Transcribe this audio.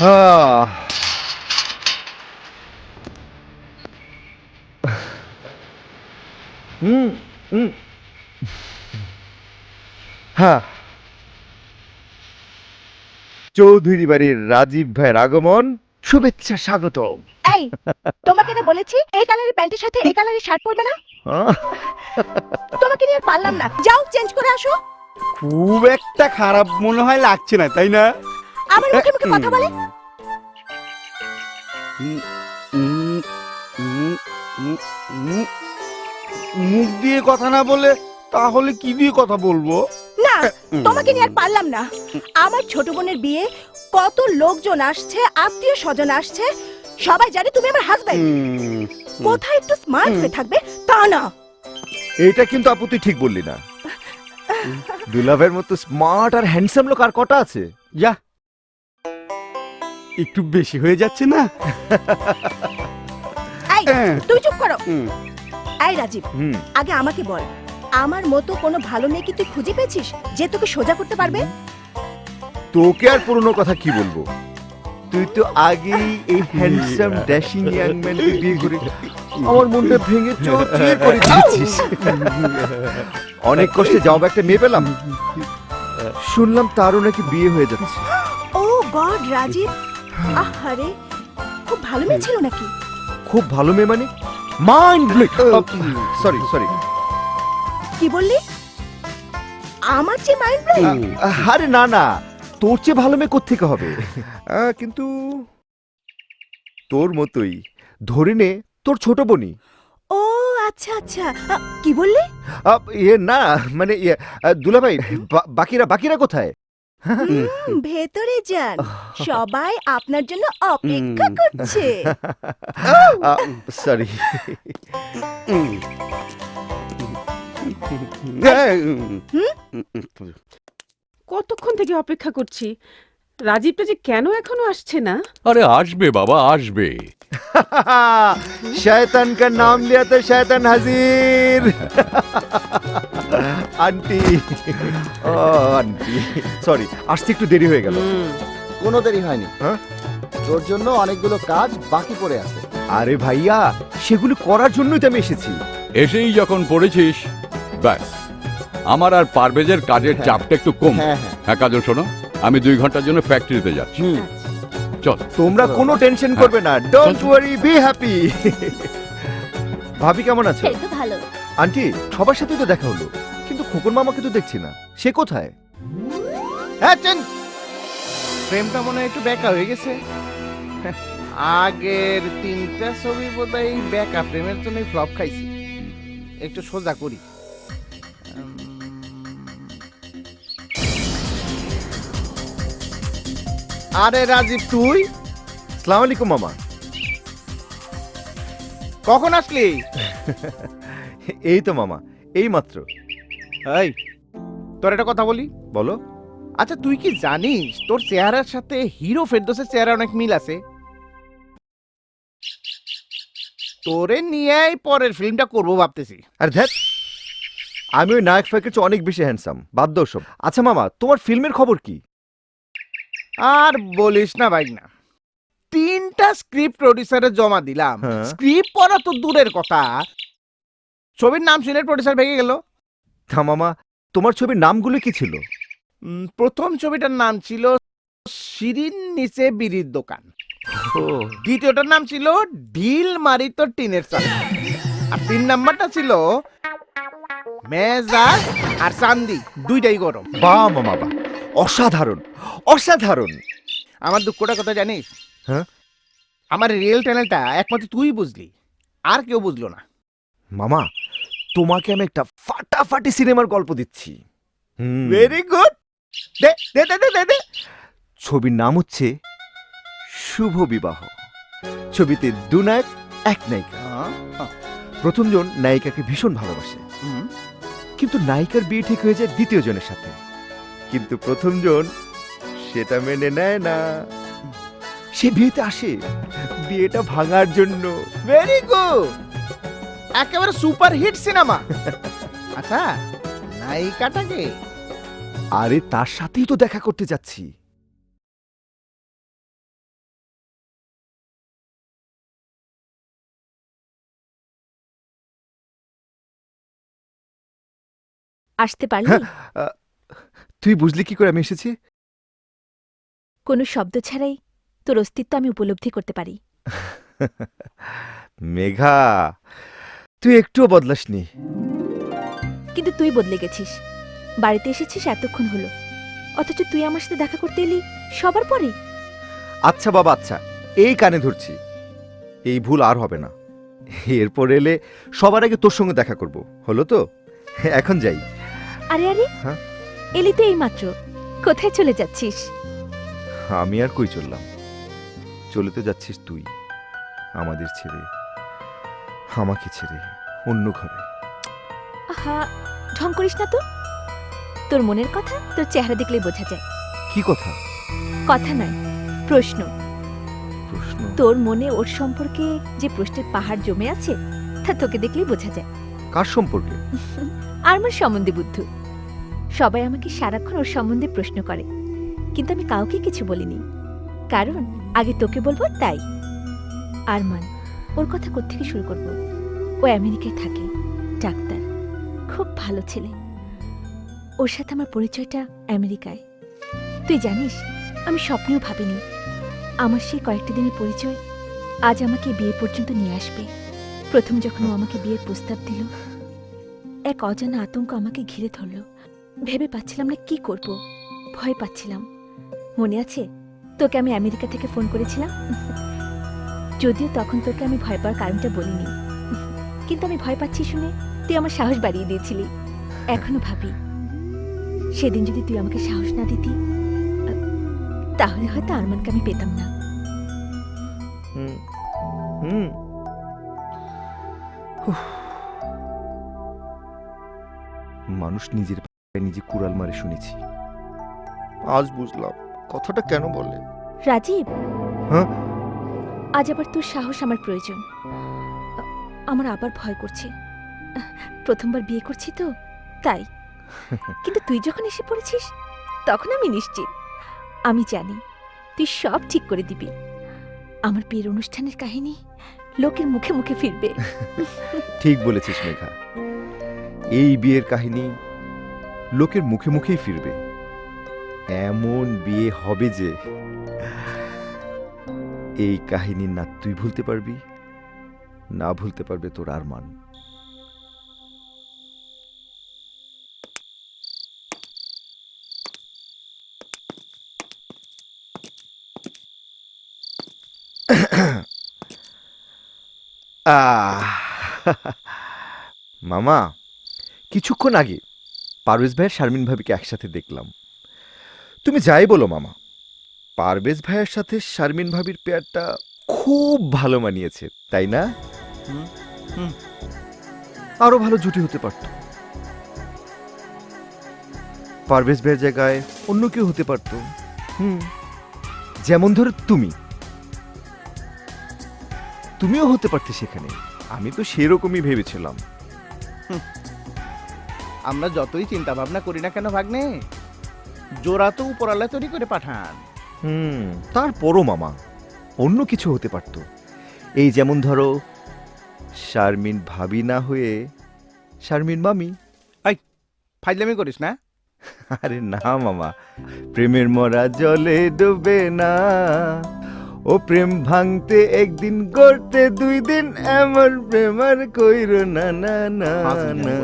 আহ, হুম, হুম, হ্যাঁ, চৌধুরী বাড়ির রাজীব ভাইয়ের আগমন, শুভেচ্ছা স্বাগত। এই, তোমাকে না বলেছি এই কালারের প্যান্টের সাথে এই কালারের শার্ট পরবে না। তোমাকে নিয়ে আর পারলাম না, যাও চেঞ্জ করে আসো। খুব একটা খারাপ মনে হয় লাগছে না, তাই না? আমার মুখে মুখে কথা বলে। উম, উম, উম, উম, উম, মুখ দিয়ে কথা না বলে তাহলে কি দিয়ে কথা বলবো? না, তোমাকে নিয়ে আর পারলাম না। আমার ছোট বোনের বিয়ে, কত লোকজন আসছে, আত্মীয় স্বজন আসছে, সবাই জানে তুমি আমার হাজবেন্ড। উম, কোথায় একটু স্মার্ট হয়ে থাকবে তা না। এইটা কিন্তু আপু তুই ঠিক বললি না। দুলাভের মতো স্মার্ট আর হ্যান্ডসাম লোক আর কটা আছে? যা, একটু বেশি হয়ে যাচ্ছে না? এই, তুই চুপ করো। হুম। এই রাজীব, হুম, আগে আমাকে বল, আমার মতো কোনো ভালো মেয়ে কি তুই খুঁজে পেয়েছিস যে তোকে সোজা করতে পারবে? তোকে আর পুরনো কথা কি বলবো, তুই তো আগেই এই হ্যান্ডসাম ড্যাশিং ইয়াং ম্যানকে বিয়ে করে আমার মনটা ভেঙে চৌচির করে দিয়েছিস। অনেক কষ্টে যাও একটা মেয়ে পেলাম, শুনলাম তারও নাকি বিয়ে হয়ে যাচ্ছে। ও গড রাজীব, আহারে, খুব ভালো মেয়ে ছিল নাকি? খুব ভালো মেয়ে মানে? Mind blowing. সরি সরি, কি বললি? আমার যে মাইন্ড ব্লোয়িং? আরে না না, তোর চেয়ে ভালো মেয়ে কোত্থেকে হবে? কিন্তু তোর মতোই, ধরে নে তোর ছোট বোনই। ও আচ্ছা আচ্ছা, কি বললি? ইয়ে না মানে ইয়ে, দুলাভাই, বাকিরা বাকিরা কোথায়? ভেতরে যান, সবাই আপনার জন্য অপেক্ষা করছে। সরি। কতক্ষণ থেকে অপেক্ষা করছি, রাজীবটা যে কেন এখনো আসছে না? আরে আসবে বাবা, আসবে। शैतान का नाम लिया तो शैतान हाजिर। আন্টি, ও আন্টি, সরি আসতে একটু দেরি হয়ে গেল। কোনো দেরি হয়নি, হ্যাঁ? তোর জন্য অনেকগুলো কাজ বাকি পড়ে আছে। আরে ভাইয়া, সেগুলো করার জন্যই তো আমি এসেছি। এসেই যখন পড়েছিস, ব্যাস, আমার আর পারভেজের কাজের চাপটা একটু কম। হ্যাঁ হ্যাঁ, হ্যাঁ কাজল, শোনো, আমি 2 ঘন্টার জন্য ফ্যাক্টরিতে যাচ্ছি। চল। তোমরা কোনো টেনশন করবে না, ডোন্ট ওয়ারি, বি হ্যাপি। ভাবি কেমন আছে? এই তো ভালো। আন্টি, সবার সাথে তো দেখা হলো, কিন্তু খোকন মামাকে তো দেখছি না, সে কোথায়? হ্যাঁ চেন, প্রেমটা মনে হয় একটু বেকা হয়ে গেছে। আগের 3টা ছবি বোধহয় বেকা প্রেমের জন্য ফ্লপ খাইছি। একটু সোজা করি। আরে রাজীব, তুই আসসালামু আলাইকুম মামা। কখন আসলি? এই তো মামা, এই মাত্র। এই, তোর একটা কথা বলি। বলো। আচ্ছা, তুই কি জানিস তোর চেহারার সাথে হিরো ফেরদৌসের চেহারা অনেক মিল আছে? তোরে নিয়েই পরের ফিল্মটা করবো ভাবতেছি। আর ধ্যাত, আমি ওই নায়ক ফাঁকের চেয়ে অনেক বেশি হ্যান্ডসাম, বাদ দাও সব। আচ্ছা মামা, তোমার ফিল্মের খবর কি? আর বলিস না ভাই না, 3টা স্ক্রিপ্ট প্রডিউসারে জমা দিলাম। হ্যাঁ। স্ক্রিপ্ট পড়া তো দূরের কথা, ছবির নাম শুনে প্রডিউসার ভেঙে গেল। তা মামা, তোমার ছবির নামগুলো কি ছিল? প্রথম ছবিটার নাম ছিল শিরিন নিচে বিড়ির দোকান, ও, দ্বিতীয়টার নাম ছিল ঢিল মারি তো টিনের চাল, আর 3 নাম্বারটা ছিল মেজাজ আর চান্দি, দুইটাই গরম। বাহ মামা বাহ, অসাধারণ অসাধারণ। আমার দুঃখটা কথা জানিস? হ্যাঁ? আমার রিয়েল চ্যানেলটা একমাত্র তুই বুঝলি, আর কেউ বুঝলো না। মামা, তোমাকে আমি একটা ফাটাফাটি সিনেমার গল্প দিচ্ছি। ভেরি গুড, দে দে দে দে দে দে। ছবির নাম হচ্ছে শুভ বিবাহ। ছবিতে 2 নায়ক 1 নায়িকা। প্রথমজন নায়িকাকে ভীষণ ভালোবাসে, হুম। কিন্তু নায়িকার বিয়ে ঠিক হয়ে যায় দ্বিতীয় জনের সাথে, কিন্তু প্রথমজন সেটা মেনে নেয় না। সে বিয়েতে আসে বিয়েটা ভাঙার জন্য। ভেরি গুড, একেবারে সুপার হিট সিনেমা। আচ্ছা, নায়িকাটাকে? আরে তার সাথেই তো দেখা করতে যাচ্ছি। আসতে পারলি? তুই বুঝলি কি করে আমি এসেছি? কোনো শব্দ ছাড়াই তোর অস্তিত্ব আমি উপলব্ধি করতে পারি। মেঘা, তুই একটুও বদলাসনি। কিন্তু তুই বদলে গেছিস। বাড়িতে এসেছিস এতক্ষণ হলো, অথচ তুই আমার সাথে দেখা করতে এলি সবার পরে। আচ্ছা বাবা, আচ্ছা, এই কানে ধরছি, এই ভুল আর হবে না। এরপর এলে সবার আগে তোর সঙ্গে দেখা করব, হলো তো? এখন যাই। আরে আরে, হ্যাঁ? এলি তো এইমাত্র, কোথায় চলে যাচ্ছিস? আমি আর কই চললাম, চলে তো যাচ্ছিস তুই, আমাদের ছেড়ে, আমাকে ছেড়ে অন্য ঘরে। আহা, ঢং করিস না তো। তোর মনের কথা তোর চেহারা দেখলেই বোঝা যায়। কি কথা? কথা নয়, প্রশ্ন। প্রশ্ন? তোর মনে ওর সম্পর্কে যে প্রশ্নের পাহাড় জমে আছে, তা তোকে দেখলেই বোঝা যায়। কার সম্পর্কে? আমার সম্বন্ধে বুদ্ধু। সবাই আমাকে সারাক্ষণ ওর সম্বন্ধে প্রশ্ন করে, কিন্তু আমি কাউকে কিছু বলিনি, কারণ আগে তোকে বলবো তাই। আরমান, ওর কথা কোত্থেকে শুরু করব? ও আমেরিকায় থাকে, ডাক্তার, খুব ভালো ছেলে। ওর সাথে আমার পরিচয়টা আমেরিকায়। তুই জানিস, আমি স্বপ্নেও ভাবিনি আমার সেই কয়েকটা দিনের পরিচয় আজ আমাকে বিয়ে পর্যন্ত নিয়ে আসবে। প্রথম যখন ও আমাকে বিয়ের প্রস্তাব দিল, এক অজানা আতঙ্ক আমাকে ঘিরে ধরল। ভেবে পাচ্ছিলাম না কি করব, ভয় পাচ্ছিলাম। মনে আছে তোকে আমি আমেরিকা থেকে ফোন করেছিলাম? যদিও তখন তোকে আমি ভয় পাওয়ার কারণটা বলিনি, কিন্তু আমি ভয় পাচ্ছি শুনে তুই আমার সাহস বাড়িয়ে দিয়েছিলি। এখনো ভাবি, সেদিন যদি তুই আমাকে সাহস না দিতি, তাহলে হয়তো আরমানকে আমি পেতাম না। হুম, হুম। উফ। মানুষ নিজের পায়ে নিজে কুড়াল মারে শুনেছি, আজ বুঝলাম কথাটা কেন বলে। রাজীব, হ্যাঁ? আজ আবার তোর সাহস আমার প্রয়োজন। আমার আবার ভয় করছে। প্রথমবার বিয়ে করছি তো তাই। কিন্তু তুই যখন এসে পড়েছিস, তখন আমি নিশ্চিত। আমি জানি তুই সব ঠিক করে দিবি। আমার বিয়ের অনুষ্ঠানের কাহিনী লোকের মুখে মুখে ফিরবে। ঠিক বলেছিস মেঘা, এই বিয়ের কাহিনী লোকের মুখে মুখেই ফিরবে। এমন বিয়ে হবে যে এই কাহিনী না তুই ভুলতে পারবি, না ভুলতে পারবে তোর আরমান। মামা, কিছুক্ষণ আগে পারভেজ ভাইয়ের শারমিন ভাবিকে একসাথে দেখলাম। তুমি যাই বলো মামা, পারভেজ ভাইয়ের সাথে শারমিন ভাবির পেয়ারটা খুব ভালো মানিয়েছে, তাই না? আরো ভালো জুটি হতে পারত। পারভেজ ভাইয়ের জায়গায় অন্য কেউ হতে পারত। যেমন ধরো তুমিও হতে পারতে সেখানে। আমি তো সেরকমই ভেবেছিলাম। আমরা যতই চিন্তা ভাবনা করি না কেন ভাগ্নে, জোড়া তো উপরালা তৈরি করে পাঠান। তারপরও মামা, অন্য কিছু হতে পারত। এই যেমন ধরো, শারমিন ভাবি না হয়ে শারমিন মামি। ফাইজলামি করিস না। আরে না মামা, প্রেমের মরা জলে ডুবে না, ও প্রেম ভাঙতে একদিন গড়তে 2 দিন, এমন প্রেম আর কইরো না না না না।